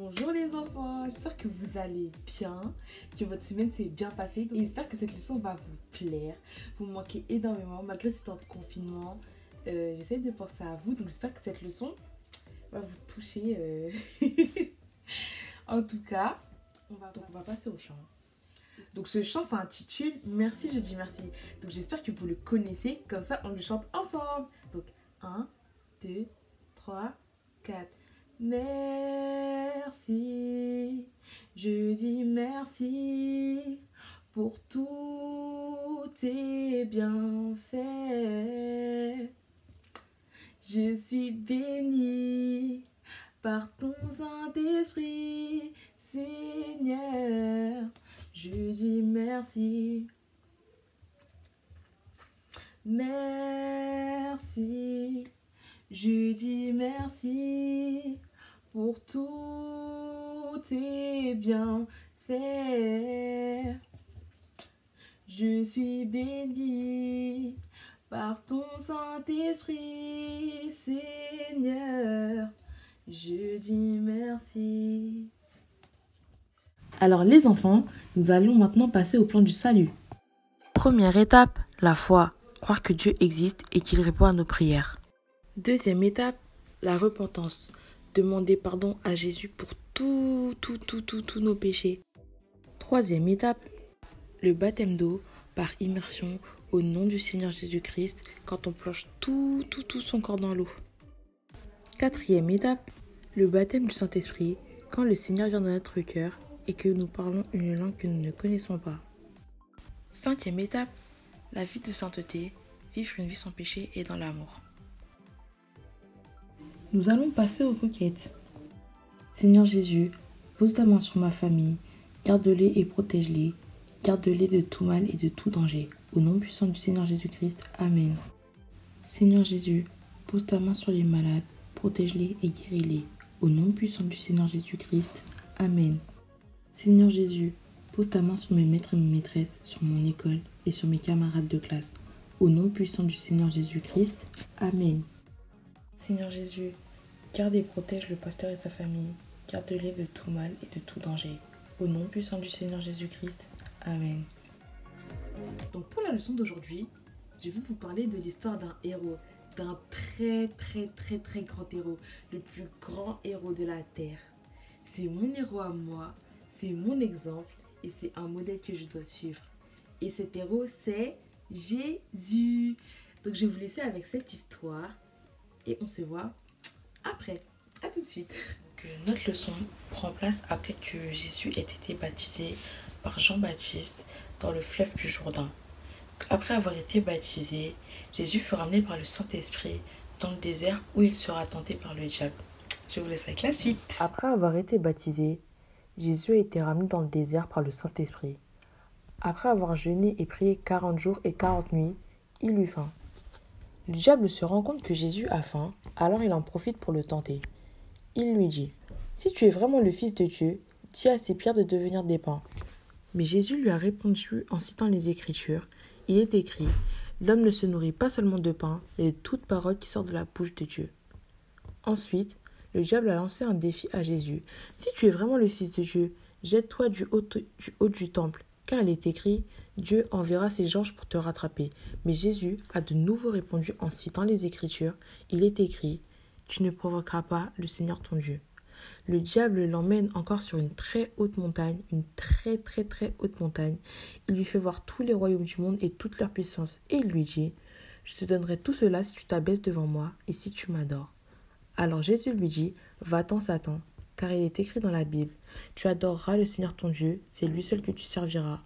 Bonjour les enfants, j'espère que vous allez bien, que votre semaine s'est bien passée et j'espère que cette leçon va vous plaire. Vous me manquez énormément malgré ce temps de confinement. J'essaie de penser à vous, donc j'espère que cette leçon va vous toucher. En tout cas, on va passer au chant. Donc ce chant s'intitule Merci, je dis merci. Donc j'espère que vous le connaissez, comme ça on le chante ensemble. Donc 1, 2, 3, 4. Merci, je dis merci pour tous tes bienfaits. Je suis bénie par ton Saint-Esprit, Seigneur. Je dis merci. Merci, je dis merci pour tous tes bienfaits. Je suis bénie par ton Saint-Esprit, Seigneur. Je dis merci. Alors les enfants, nous allons maintenant passer au plan du salut. Première étape, la foi. Croire que Dieu existe et qu'il répond à nos prières. Deuxième étape, la repentance. Demander pardon à Jésus pour tous nos péchés. Troisième étape, le baptême d'eau par immersion au nom du Seigneur Jésus-Christ quand on plonge tout son corps dans l'eau. Quatrième étape, le baptême du Saint-Esprit quand le Seigneur vient dans notre cœur et que nous parlons une langue que nous ne connaissons pas. Cinquième étape, la vie de sainteté, vivre une vie sans péché et dans l'amour. Nous allons passer aux requêtes. Seigneur Jésus, pose ta main sur ma famille, garde-les et protège-les, garde-les de tout mal et de tout danger. Au nom puissant du Seigneur Jésus-Christ, Amen. Seigneur Jésus, pose ta main sur les malades, protège-les et guéris-les. Au nom puissant du Seigneur Jésus-Christ, Amen. Seigneur Jésus, pose ta main sur mes maîtres et mes maîtresses, sur mon école et sur mes camarades de classe. Au nom puissant du Seigneur Jésus-Christ, Amen. Seigneur Jésus, garde et protège le pasteur et sa famille. Garde-les de tout mal et de tout danger. Au nom puissant du Seigneur Jésus-Christ, Amen. Donc pour la leçon d'aujourd'hui, je vais vous parler de l'histoire d'un héros. D'un très grand héros. Le plus grand héros de la terre. C'est mon héros à moi. C'est mon exemple. Et c'est un modèle que je dois suivre. Et cet héros, c'est Jésus. Donc je vais vous laisser avec cette histoire. Et on se voit après. À tout de suite. Notre leçon prend place après que Jésus ait été baptisé par Jean-Baptiste dans le fleuve du Jourdain. Après avoir été baptisé, Jésus fut ramené par le Saint-Esprit dans le désert où il sera tenté par le diable. Je vous laisse avec la suite. Après avoir été baptisé, Jésus a été ramené dans le désert par le Saint-Esprit. Après avoir jeûné et prié 40 jours et 40 nuits, il eut faim. Le diable se rend compte que Jésus a faim, alors il en profite pour le tenter. Il lui dit, « Si tu es vraiment le Fils de Dieu, dis à ces pierres de devenir des pains. » Mais Jésus lui a répondu en citant les Écritures. Il est écrit, « L'homme ne se nourrit pas seulement de pain, mais de toute parole qui sort de la bouche de Dieu. » Ensuite, le diable a lancé un défi à Jésus. « Si tu es vraiment le Fils de Dieu, jette-toi du haut du temple, car il est écrit, Dieu enverra ses anges pour te rattraper. » Mais Jésus a de nouveau répondu en citant les Écritures. Il est écrit, « Tu ne provoqueras pas le Seigneur ton Dieu. » Le diable l'emmène encore sur une très haute montagne, une très haute montagne. Il lui fait voir tous les royaumes du monde et toute leur puissance. Et il lui dit, « Je te donnerai tout cela si tu t'abaisses devant moi et si tu m'adores. » Alors Jésus lui dit, « Va-t'en Satan, car il est écrit dans la Bible, tu adoreras le Seigneur ton Dieu, c'est lui seul que tu serviras. »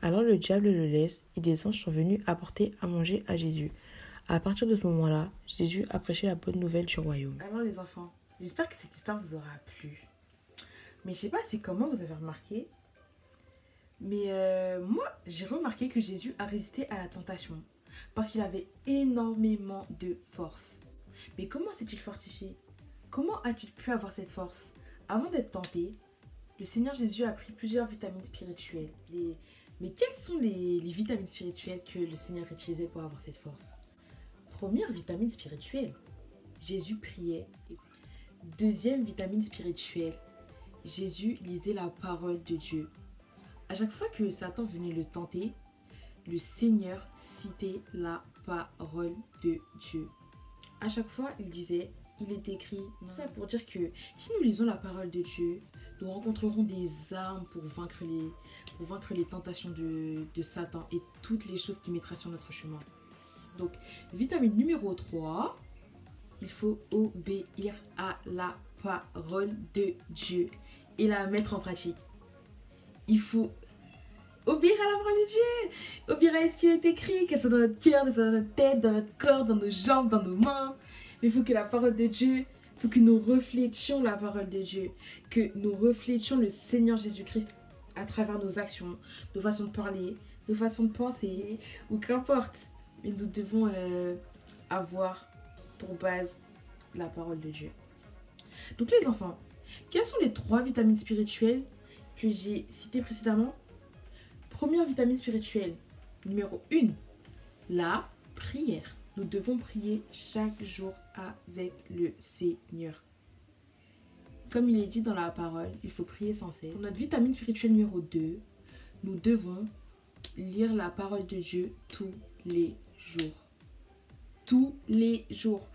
Alors le diable le laisse et des anges sont venus apporter à manger à Jésus. À partir de ce moment-là, Jésus a prêché la bonne nouvelle du royaume. Alors les enfants, j'espère que cette histoire vous aura plu. Mais je ne sais pas si comment vous avez remarqué, mais moi j'ai remarqué que Jésus a résisté à la tentation parce qu'il avait énormément de force. Mais comment s'est-il fortifié? Comment a-t-il pu avoir cette force? Avant d'être tenté, le Seigneur Jésus a pris plusieurs vitamines spirituelles. Mais quelles sont les vitamines spirituelles que le Seigneur utilisait pour avoir cette force? Première vitamine spirituelle, Jésus priait. Deuxième vitamine spirituelle, Jésus lisait la parole de Dieu. À chaque fois que Satan venait le tenter, le Seigneur citait la parole de Dieu. À chaque fois, il disait, il est écrit. Tout ça pour dire que si nous lisons la parole de Dieu, nous rencontrerons des armes pour vaincre les tentations de Satan et toutes les choses qu'il mettra sur notre chemin. Donc, vitamine numéro 3, il faut obéir à la parole de Dieu et la mettre en pratique. Il faut obéir à la parole de Dieu, obéir à ce qui est écrit, qu'elle soit dans notre cœur, dans notre tête, dans notre corps, dans nos jambes, dans nos mains. Mais il faut que la parole de Dieu, il faut que nous reflétions la parole de Dieu, que nous reflétions le Seigneur Jésus-Christ à travers nos actions, nos façons de parler, nos façons de penser, ou qu'importe. Mais nous devons avoir pour base la parole de Dieu. Donc les enfants, quelles sont les 3 vitamines spirituelles que j'ai citées précédemment? Première vitamine spirituelle, numéro 1, la prière. Nous devons prier chaque jour avec le Seigneur. Comme il est dit dans la parole, il faut prier sans cesse. Pour notre vitamine spirituelle numéro 2, nous devons lire la parole de Dieu tous les jours. Tous les jours.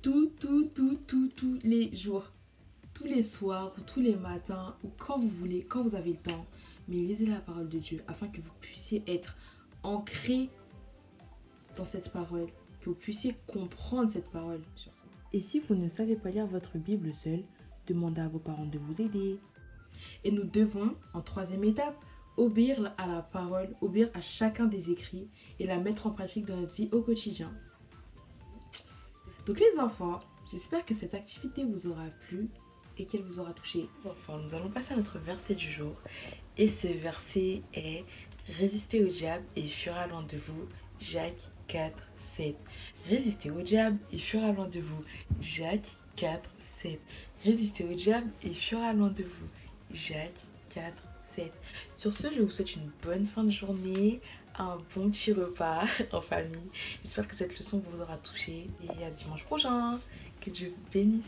Tous les jours. Tous les soirs ou tous les matins ou quand vous voulez, quand vous avez le temps. Mais lisez la parole de Dieu afin que vous puissiez être ancrés dans cette parole, que vous puissiez comprendre cette parole. Et si vous ne savez pas lire votre Bible seul, demandez à vos parents de vous aider. Et nous devons, en 3e étape, obéir à la parole, obéir à chacun des écrits et la mettre en pratique dans notre vie au quotidien. Donc les enfants, j'espère que cette activité vous aura plu et qu'elle vous aura touché. Les enfants, nous allons passer à notre verset du jour. Et ce verset est « Résistez au diable et il fuira loin de vous » Jacques 4, 7. Résistez au diable et il fuira loin de vous. Jacques 4, 7. Résistez au diable et il fuira loin de vous. Jacques 4, 7. Sur ce, je vous souhaite une bonne fin de journée, un bon petit repas en famille. J'espère que cette leçon vous aura touché et à dimanche prochain. Que Dieu vous bénisse.